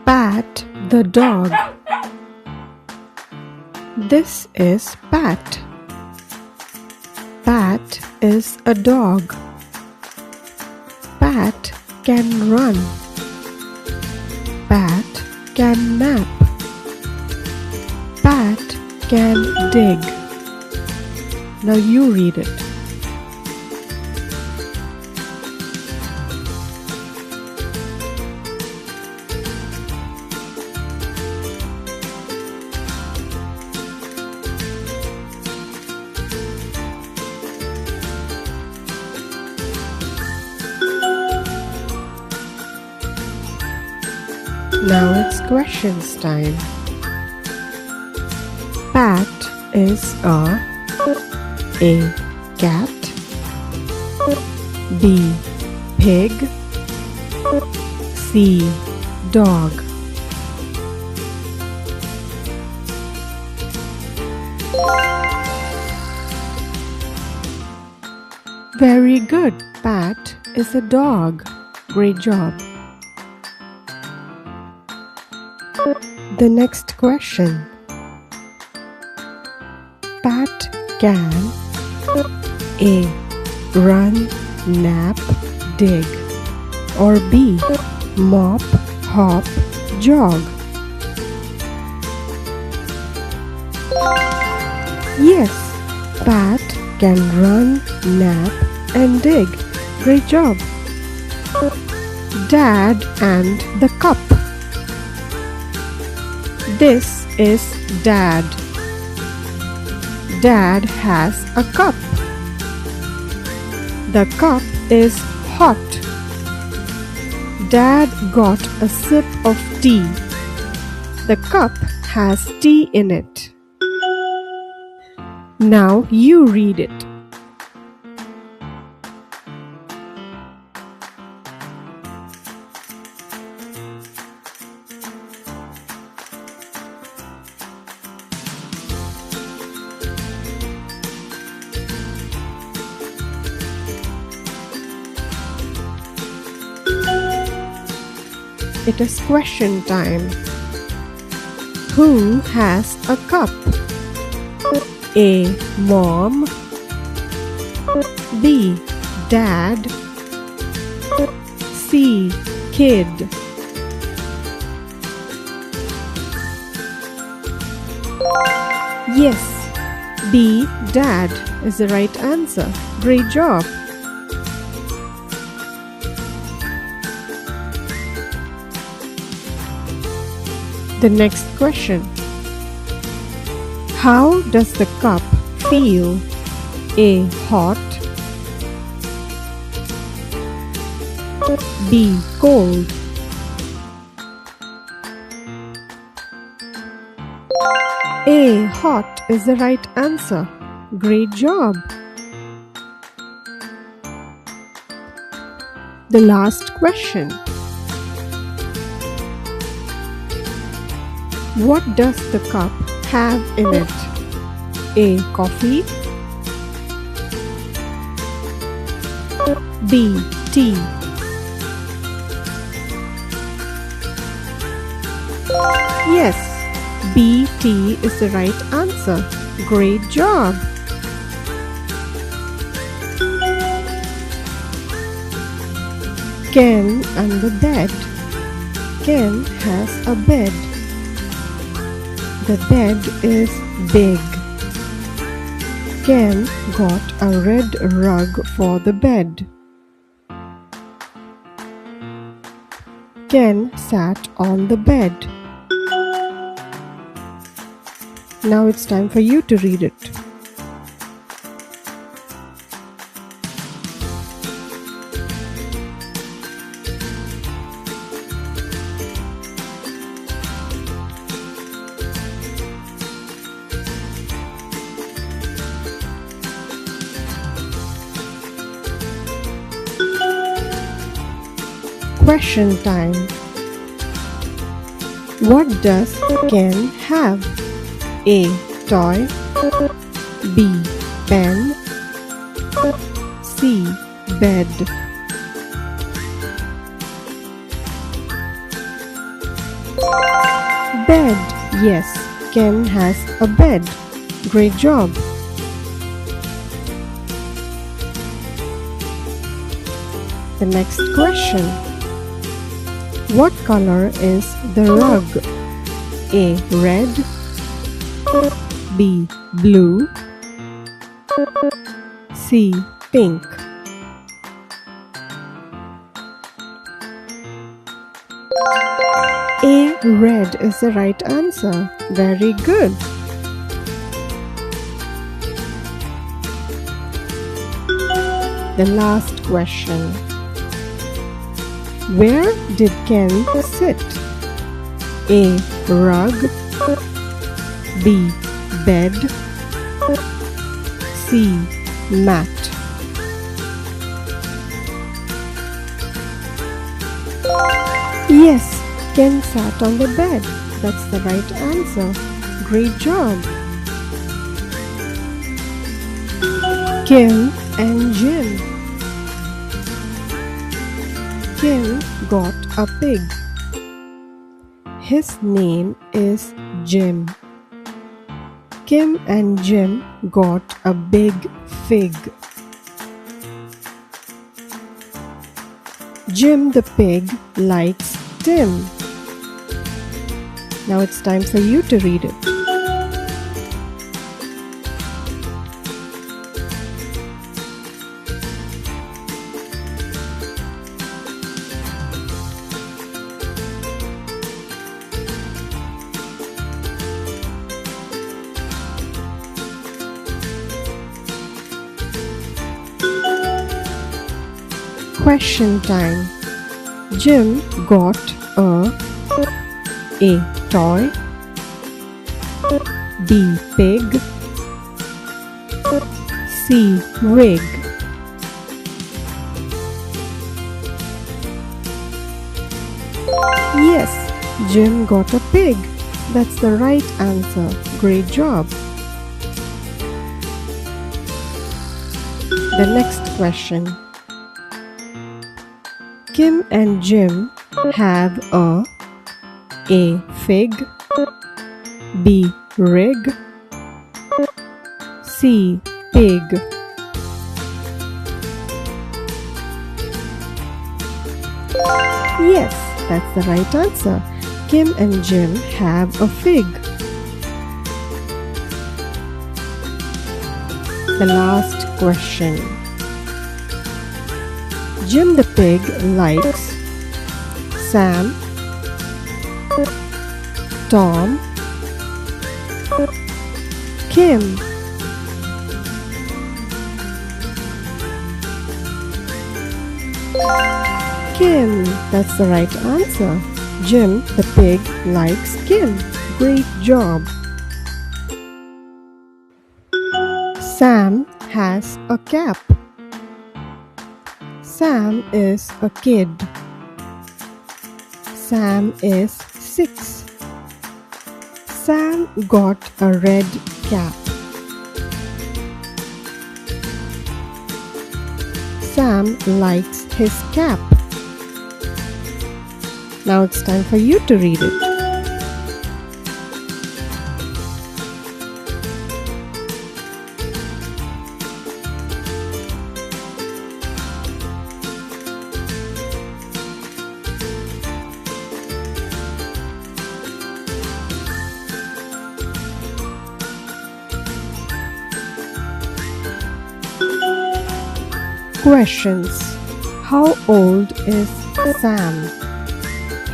Pat the dog. This is Pat. Pat is a dog. Pat can run. Pat can nap. Pat can dig. Now you read it. Now it's questions time. Pat is A. Cat. B. Pig. C. Dog. Very good. Pat is a dog. Great job. The next question. Pat can A. Run, nap, dig, or B. Mop, hop, jog. Yes, Pat can run, nap, and dig. Great job. Dad and the cup. This is Dad. Dad has a cup. The cup is hot. Dad got a sip of tea. The cup has tea in it. Now you read it. It is question time. Who has a cup? A. Mom. B. Dad. C. Kid. Yes, B. Dad is the right answer. Great job. The next question. How does the cup feel? A. Hot. B. Cold. A. Hot is the right answer. Great job. The last question. What does the cup have in it? A. Coffee. B. Tea. Yes, B. Tea is the right answer. Great job. Ken and the bed. Ken has a bed. The bed is big. Ken got a red rug for the bed. Ken sat on the bed. Now it's time for you to read it. Question time. What does Ken have? A. Toy. B. Pen. C. Bed. bed. Yes, Kim has a bed. Great job. The next question. What color is the rug? A. Red. B. Blue. C. Pink. A. Red is the right answer. Very good. The last question. Where did Ken sit? A. Rug. B. Bed. C. Mat. Yes, Ken sat on the bed. That's the right answer. Great job. Kim and Jim. Kim got a pig. His name is Jim. Kim and Jim got a big fig. Jim the pig likes Tim. Now it's time for you to read it. Question time. Jim got a toy, B. Pig, C. Wig. Yes, Jim got a pig. That's the right answer. Great job. The next question. Kim and Jim have a fig, B. Rig, C. Pig. Yes, that's the right answer. Kim and Jim have a fig. The last question. Jim the pig likes Sam, Tom, Kim. Kim, that's the right answer. Jim the pig likes Kim. Great job. Sam has a cap. Sam is a kid. Sam is 6. Sam got a red cap. Sam likes his cap. Now it's time for you to read it. Questions. How old is Sam?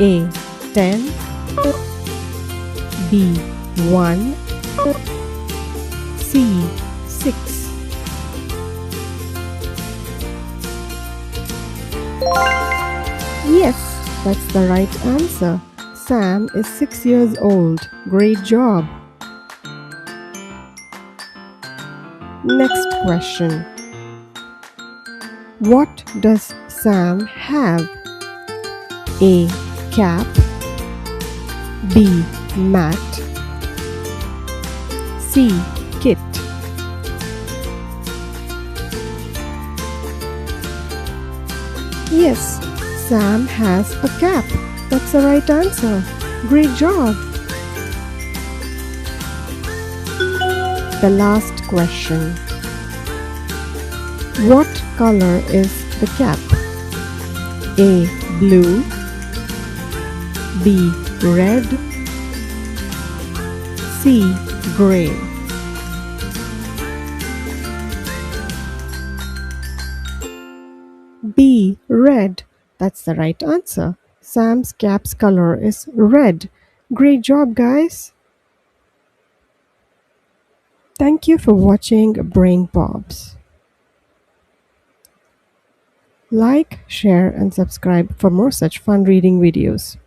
A. 10, B. 1, C. 6. Yes, that's the right answer. Sam is 6 years old. Great job. Next question. What does Sam have? A. Cap, B. Mat, C. Kit. Yes, Sam has a cap. That's the right answer. Great job. The last question. What color is the cap? A. Blue, B. Red, C. Gray. B. Red. That's the right answer. Sam's cap's color is red. Great job, guys! Thank you for watching Brain Pops. Like, share, and subscribe for more such fun reading videos.